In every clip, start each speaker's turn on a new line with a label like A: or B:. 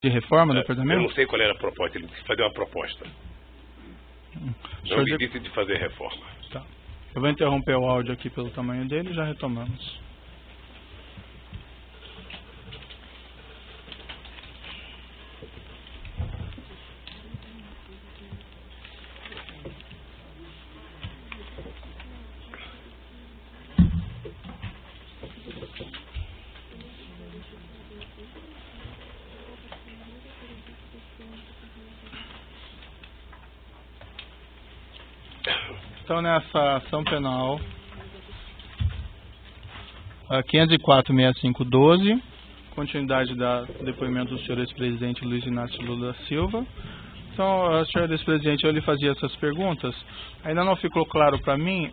A: de reforma do
B: Eu
A: apartamento?
B: não sei qual era a proposta, ele disse fazer uma proposta. Não me disse de fazer reforma.
A: Tá. Eu vou interromper o áudio aqui pelo tamanho dele e já retomamos. Então, nessa ação penal 504-6512, continuidade do depoimento do senhor ex-presidente Luiz Inácio Lula da Silva. Então, senhor ex-presidente, eu lhe fazia essas perguntas. Ainda não ficou claro para mim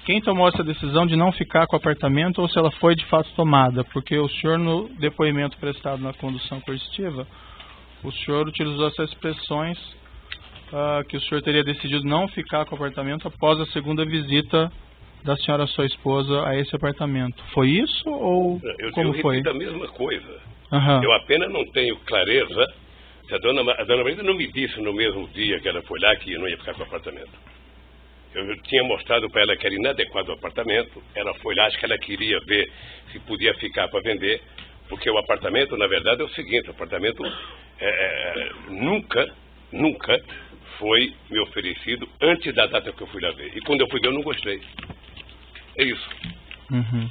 A: quem tomou essa decisão de não ficar com o apartamento ou se ela foi de fato tomada, porque o senhor, no depoimento prestado na condução coercitiva, o senhor utilizou essas expressões que o senhor teria decidido não ficar com o apartamento após a segunda visita da senhora, sua esposa, a esse apartamento. Foi isso ou como foi?
B: Eu repito a mesma coisa.
A: Uhum.
B: Eu apenas não tenho clareza se a dona Marisa não me disse no mesmo dia que ela foi lá que eu não ia ficar com o apartamento. Eu tinha mostrado para ela que era inadequado o apartamento. Ela foi lá, acho que ela queria ver se podia ficar para vender, porque o apartamento, na verdade, é o seguinte: o apartamento nunca foi me oferecido antes da data que eu fui lá ver. E quando eu fui ver, eu não gostei. É isso.
A: Uhum.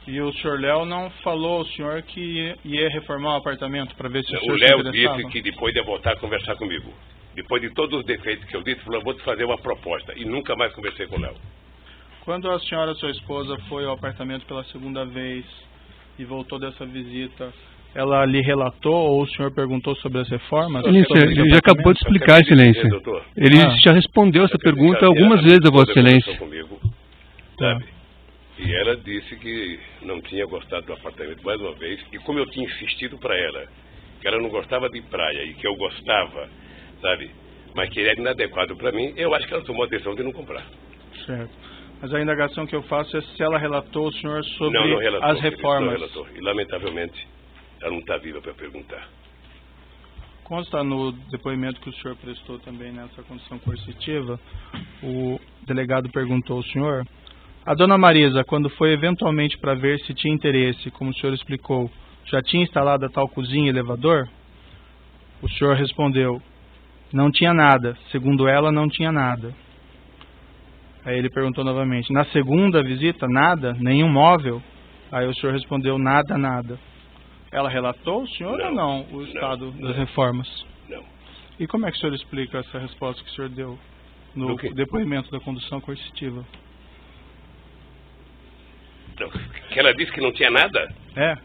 A: E o senhor Léo não falou ao senhor que ia reformar o apartamento para ver se o senhor se
B: Léo
A: interessava?
B: disse que depois ia voltar a conversar comigo. Depois de todos os defeitos que eu disse, falou: eu vou te fazer uma proposta. E nunca mais conversei com o Léo.
A: Quando a senhora, sua esposa, foi ao apartamento pela segunda vez e voltou dessa visita, ela lhe relatou ou o senhor perguntou sobre as reformas?
C: Excelência, ele já acabou de explicar, Excelência. Ele já respondeu essa pergunta algumas vezes a Vossa Excelência.
B: Comigo, sabe? E ela disse que não tinha gostado do apartamento mais uma vez. E como eu tinha insistido para ela que ela não gostava de praia e que eu gostava, sabe? Mas que ele era inadequado para mim, eu acho que ela tomou a decisão de não comprar.
A: Certo. Mas a indagação que eu faço é se ela relatou ao senhor sobre
B: não relatou,
A: as reformas.
B: Não relatou. E lamentavelmente ela não está viva para perguntar.
A: Consta no depoimento que o senhor prestou também nessa condição coercitiva, o delegado perguntou ao senhor: a dona Marisa, quando foi eventualmente para ver se tinha interesse, como o senhor explicou, já tinha instalado a tal cozinha e elevador? O senhor respondeu: não tinha nada. Segundo ela, não tinha nada. Aí ele perguntou novamente: na segunda visita, nada? Nenhum móvel? Aí o senhor respondeu: nada. Ela relatou ao senhor ou não o estado das reformas?
B: Não.
A: E como é que o senhor explica essa resposta que o senhor deu no depoimento da condução coercitiva?
B: Não, que ela disse que não tinha nada?
A: É.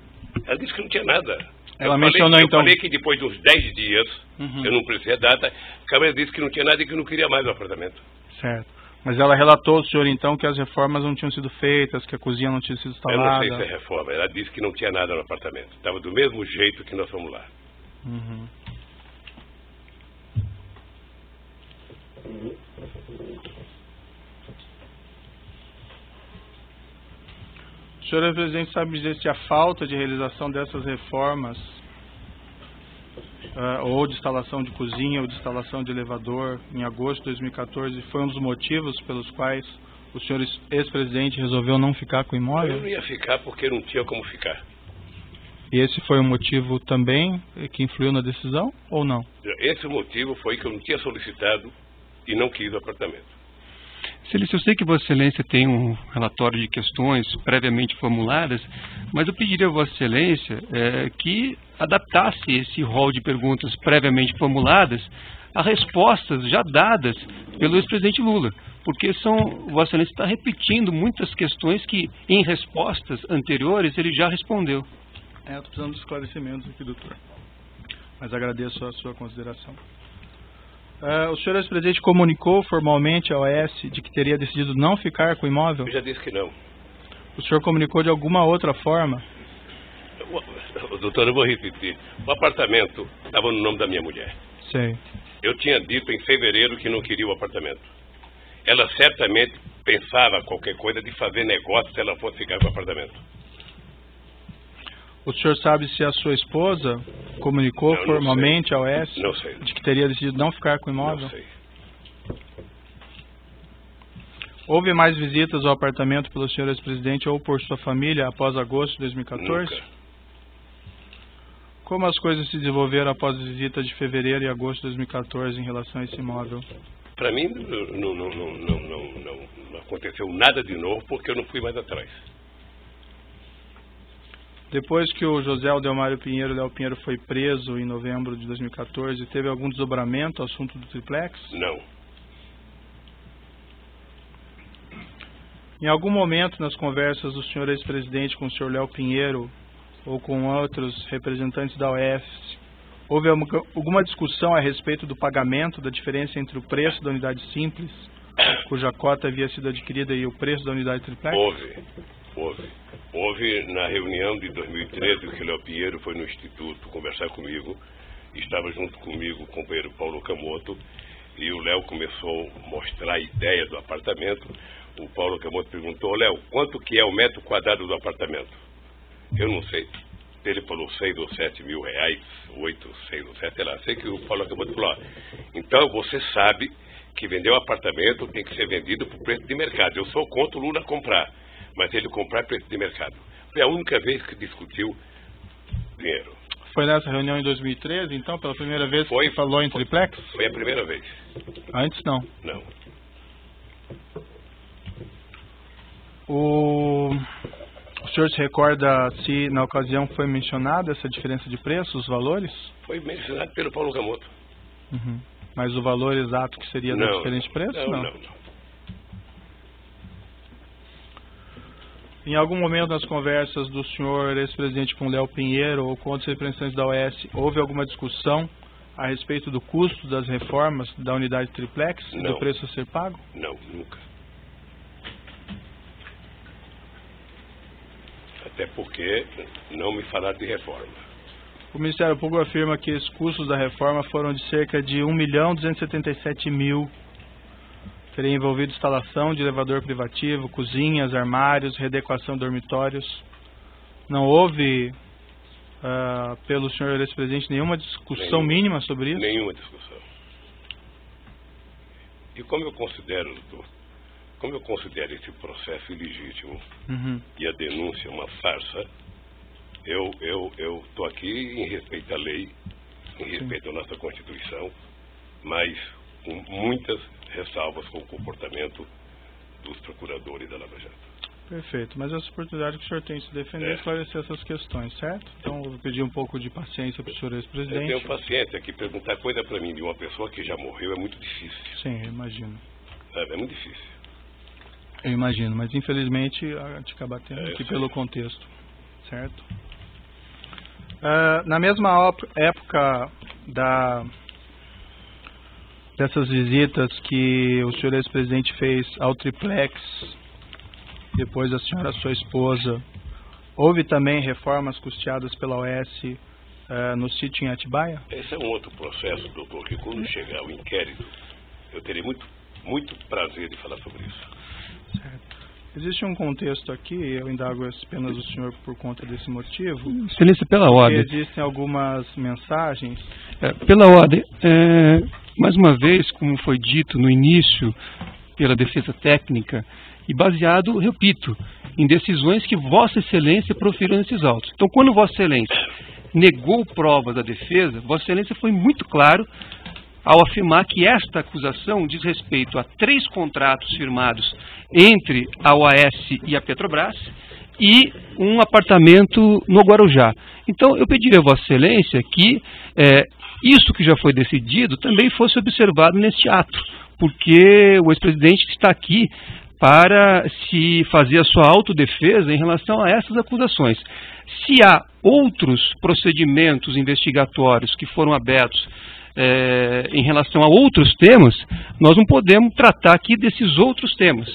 B: Ela disse que não tinha nada.
A: Ela mencionou então...
B: Eu falei que depois de uns 10 dias, eu não precisei a data, a Câmara disse que não tinha nada e que não queria mais o apartamento.
A: Certo. Mas ela relatou ao senhor então que as reformas não tinham sido feitas, que a cozinha não tinha sido instalada?
B: Eu não sei se é reforma. Ela disse que não tinha nada no apartamento. Estava do mesmo jeito que nós fomos lá.
A: Uhum. O senhor, presidente, sabe dizer se a falta de realização dessas reformas, ou de instalação de cozinha, ou de instalação de elevador, em agosto de 2014, foi um dos motivos pelos quais o senhor ex-presidente resolveu não ficar com o imóvel?
B: Eu não ia ficar porque não tinha como ficar.
A: E esse foi um motivo também que influiu na decisão, ou não?
B: Esse motivo foi que eu não tinha solicitado e não quis o apartamento.
C: Excelência, eu sei que Vossa Excelência tem um relatório de questões previamente formuladas, mas eu pediria a Vossa Excelência que adaptasse esse rol de perguntas previamente formuladas a respostas já dadas pelo ex-presidente Lula, porque Vossa Excelência está repetindo muitas questões que, em respostas anteriores, ele já respondeu.
A: Eu estou precisando de esclarecimentos aqui, doutor, mas agradeço a sua consideração. O senhor ex-presidente comunicou formalmente ao OAS de que teria decidido não ficar com o imóvel?
B: Eu já disse que não.
A: O senhor comunicou de alguma outra forma?
B: Doutor, eu vou repetir. O apartamento estava no nome da minha mulher.
A: Sei.
B: Eu tinha dito em fevereiro que não queria o apartamento. Ela certamente pensava qualquer coisa de fazer negócio se ela fosse ficar com o apartamento.
A: O senhor sabe se a sua esposa comunicou formalmente ao OAS de que teria decidido não ficar com o imóvel?
B: Não sei.
A: Houve mais visitas ao apartamento pelo senhor ex-presidente ou por sua família após agosto de 2014?
B: Nunca.
A: Como as coisas se desenvolveram após as visitas de fevereiro e agosto de 2014 em relação a esse imóvel?
B: Para mim, não aconteceu nada de novo porque eu não fui mais atrás.
A: Depois que o José Aldelmário Pinheiro, Léo Pinheiro, foi preso em novembro de 2014, teve algum desdobramento ao assunto do triplex?
B: Não.
A: Em algum momento nas conversas do senhor ex-presidente com o senhor Léo Pinheiro ou com outros representantes da OAS, houve alguma discussão a respeito do pagamento da diferença entre o preço da unidade simples, cuja cota havia sido adquirida, e o preço da unidade triplex?
B: Houve na reunião de 2013 que o Léo Pinheiro foi no Instituto conversar comigo. Estava junto comigo o companheiro Paulo Camoto, e o Léo começou a mostrar a ideia do apartamento. O Paulo Camoto perguntou: Léo, quanto que é o metro quadrado do apartamento? Eu não sei. Ele falou 6 ou 7 mil reais, 8, 6 ou 7, sei lá. Sei que o Paulo Camoto falou: então você sabe que vender um apartamento tem que ser vendido por preço de mercado. Eu sou contra o Lula comprar, mas ele comprar preço de mercado. Foi a única vez que discutiu dinheiro.
A: Foi nessa reunião em 2013, então, pela primeira vez que falou em triplex?
B: Foi a primeira vez.
A: Antes não?
B: Não.
A: O senhor se recorda se na ocasião foi mencionada essa diferença de preço, os valores?
B: Foi mencionado pelo Paulo Camoto.
A: Uhum. Mas o valor exato que seria da diferença de preço?
B: Não.
A: Em algum momento nas conversas do senhor ex-presidente com Léo Pinheiro ou com outros representantes da OAS, houve alguma discussão a respeito do custo das reformas da unidade triplex, do preço a ser pago?
B: Não, nunca. Até porque não me falaram de reforma.
A: O Ministério Público afirma que os custos da reforma foram de cerca de 1.277.000. Teria envolvido instalação de elevador privativo, cozinhas, armários, readequação de dormitórios. Não houve, pelo senhor ex-presidente, nenhuma discussão mínima sobre isso?
B: Nenhuma discussão. E como eu considero, doutor, esse processo ilegítimo e a denúncia uma farsa, eu estou aqui em respeito à lei, em respeito à nossa Constituição, mas com muitas ressalvas com o comportamento dos procuradores da Lava Jato.
A: Perfeito, mas essa oportunidade que o senhor tem de se defender e esclarecer essas questões, certo? Então eu vou pedir um pouco de paciência para o senhor ex-presidente.
B: Eu tenho paciência, que perguntar coisa para mim de uma pessoa que já morreu é muito difícil.
A: Sim, eu imagino.
B: É muito difícil.
A: Eu imagino, mas infelizmente a gente acaba tendo aqui pelo contexto, certo? Na mesma época dessas visitas que o senhor ex-presidente fez ao triplex, depois a senhora, sua esposa, houve também reformas custeadas pela OAS no sítio em Atibaia?
B: Esse é um outro processo, doutor, que quando chegar o inquérito, eu terei muito prazer de falar sobre isso.
A: Certo. Existe um contexto aqui, eu indago apenas o senhor por conta desse motivo.
C: Excelência, pela ordem.
A: Existem algumas mensagens.
C: Pela ordem, mais uma vez, como foi dito no início pela defesa técnica, e baseado, repito, em decisões que Vossa Excelência proferiu nesses autos. Então, quando Vossa Excelência negou provas da defesa, Vossa Excelência foi muito claro ao afirmar que esta acusação diz respeito a 3 contratos firmados entre a OAS e a Petrobras e um apartamento no Guarujá. Então, eu pediria a Vossa Excelência que isso que já foi decidido também fosse observado neste ato, porque o ex-presidente está aqui para se fazer a sua autodefesa em relação a essas acusações. Se há outros procedimentos investigatórios que foram abertos em relação a outros temas, nós não podemos tratar aqui desses outros temas.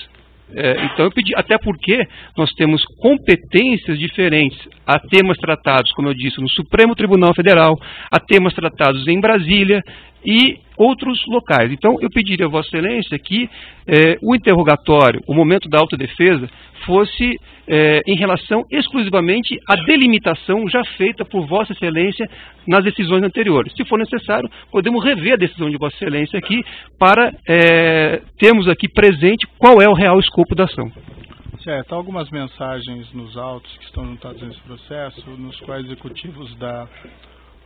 C: Então eu pedi, até porque nós temos competências diferentes. Há temas tratados, como eu disse, no Supremo Tribunal Federal, há temas tratados em Brasília, e outros locais. Então, eu pediria a Vossa Excelência que o interrogatório, o momento da autodefesa, fosse em relação exclusivamente à delimitação já feita por Vossa Excelência nas decisões anteriores. Se for necessário, podemos rever a decisão de Vossa Excelência aqui para termos aqui presente qual é o real escopo da ação.
A: Certo, há algumas mensagens nos autos que estão juntados nesse processo, nos quais executivos da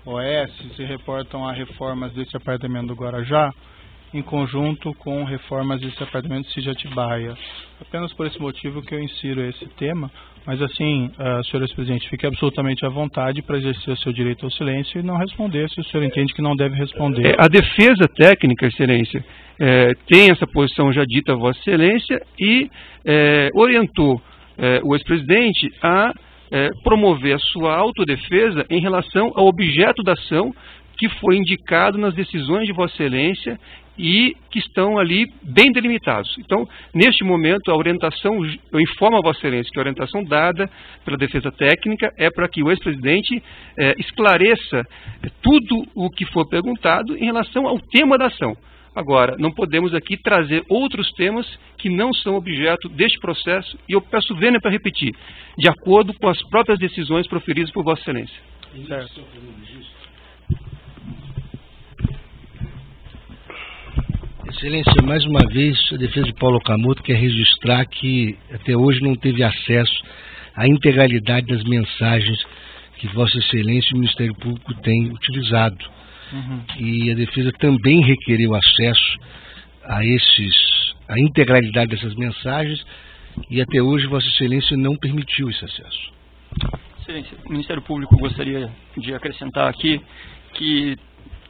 A: OS se reportam a reformas desse apartamento do Guarujá, em conjunto com reformas desse apartamento de Atibaia. Apenas por esse motivo que eu insiro esse tema, mas assim, senhor ex-presidente, fique absolutamente à vontade para exercer o seu direito ao silêncio e não responder se o senhor entende que não deve responder.
C: A defesa técnica, Excelência, tem essa posição já dita a Vossa Excelência e orientou o ex-presidente a promover a sua autodefesa em relação ao objeto da ação que foi indicado nas decisões de Vossa Excelência e que estão ali bem delimitados. Então, neste momento, a orientação, eu informo a Vossa Excelência que a orientação dada pela defesa técnica é para que o ex-presidente esclareça tudo o que for perguntado em relação ao tema da ação. Agora, não podemos aqui trazer outros temas que não são objeto deste processo, e eu peço vênia para repetir, de acordo com as próprias decisões proferidas por Vossa Excelência.
A: Certo.
D: Excelência, mais uma vez, a defesa de Paulo Okamoto quer registrar que até hoje não teve acesso à integralidade das mensagens que Vossa Excelência e o Ministério Público têm utilizado. E a defesa também requereu acesso à integralidade dessas mensagens e até hoje Vossa Excelência não permitiu esse acesso.
E: Excelência, o Ministério Público gostaria de acrescentar aqui que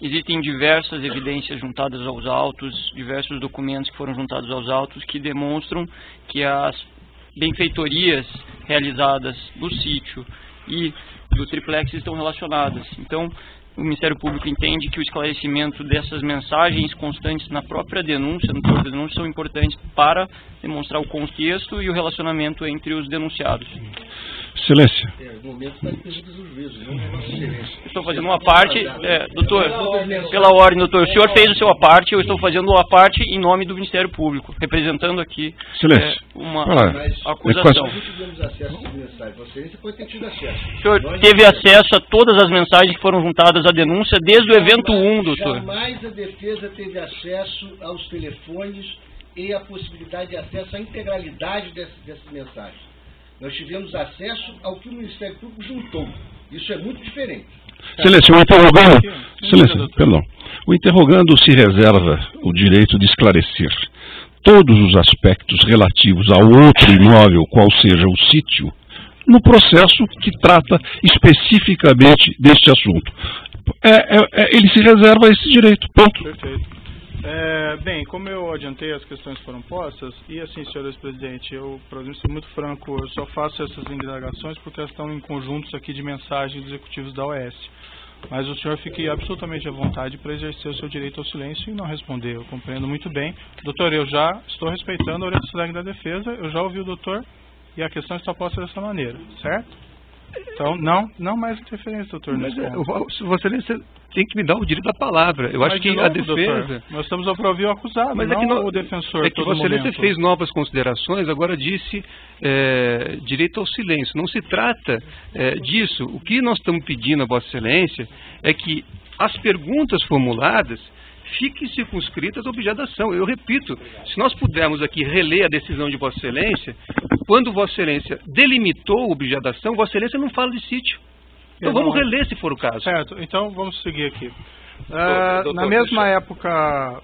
E: existem diversas evidências juntadas aos autos, diversos documentos que foram juntados aos autos que demonstram que as benfeitorias realizadas no sítio e do triplex estão relacionadas. Então, o Ministério Público entende que o esclarecimento dessas mensagens constantes na própria denúncia, no teor da denúncia, são importantes para demonstrar o contexto e o relacionamento entre os denunciados.
F: Excelência.
E: Estou fazendo uma parte, doutor, pela ordem, doutor, o senhor fez o seu à parte, eu estou fazendo a parte em nome do Ministério Público, representando aqui uma acusação. O senhor teve acesso a todas as mensagens que foram juntadas à denúncia desde o evento 1, doutor.
D: Jamais a defesa teve acesso aos telefones e a possibilidade de acesso à integralidade dessas mensagens. Nós tivemos acesso ao que o Ministério Público juntou. Isso é muito diferente.
F: Excelência, o interrogando se reserva o direito de esclarecer todos os aspectos relativos ao outro imóvel, qual seja o sítio, no processo que trata especificamente deste assunto. Ele se reserva esse direito, ponto.
A: Perfeito. Bem, como eu adiantei, as questões foram postas, e assim, senhor ex-presidente, eu, para ser muito franco, eu só faço essas indagações porque elas estão em conjuntos aqui de mensagens dos executivos da OS. Mas o senhor fique absolutamente à vontade para exercer o seu direito ao silêncio e não responder. Eu compreendo muito bem. Doutor, eu já estou respeitando a orientação da defesa, eu já ouvi o doutor e a questão está posta dessa maneira, certo? Então, não mais interferência, doutor.
C: Mas Vossa Excelência tem que me dar o direito da palavra. Eu acho que a defesa...
A: Doutor, nós estamos a ouvir o acusado, mas não o defensor.
C: É que Vossa Excelência fez novas considerações, agora disse direito ao silêncio. Não se trata disso. O que nós estamos pedindo a Vossa Excelência é que as perguntas formuladas fiquem circunscritas ao objeto da ação. Eu repito, se nós pudermos aqui reler a decisão de Vossa Excelência, quando Vossa Excelência delimitou o objeto da ação, Vossa Excelência não fala de sítio. Então vamos reler se for o caso.
A: Certo, então vamos seguir aqui. Na mesma época,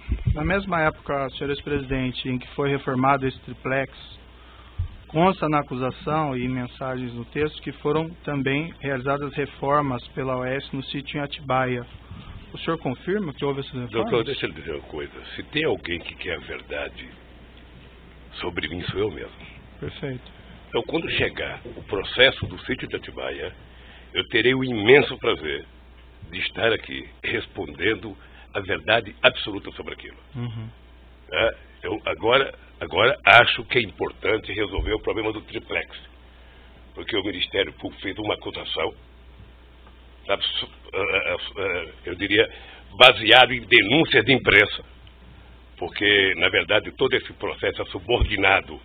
A: senhor ex-presidente, em que foi reformado esse triplex, consta na acusação e mensagens no texto que foram também realizadas reformas pela OS no sítio em Atibaia. O senhor confirma que houve essas reformas?
B: Doutor, deixa eu dizer uma coisa. Se tem alguém que quer a verdade sobre mim, sou eu mesmo.
A: Perfeito.
B: Então, quando chegar o processo do sítio de Atibaia, eu terei o imenso prazer de estar aqui respondendo a verdade absoluta sobre aquilo. Eu agora acho que é importante resolver o problema do triplex, porque o Ministério Público fez uma acusação, eu diria, baseado em denúncias de imprensa. Porque, na verdade, todo esse processo é subordinado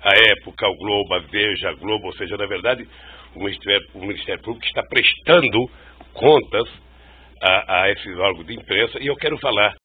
B: à época, ao Globo, à Veja, à Globo, ou seja, na verdade, o Ministério Público está prestando contas a esses órgãos de imprensa, e eu quero falar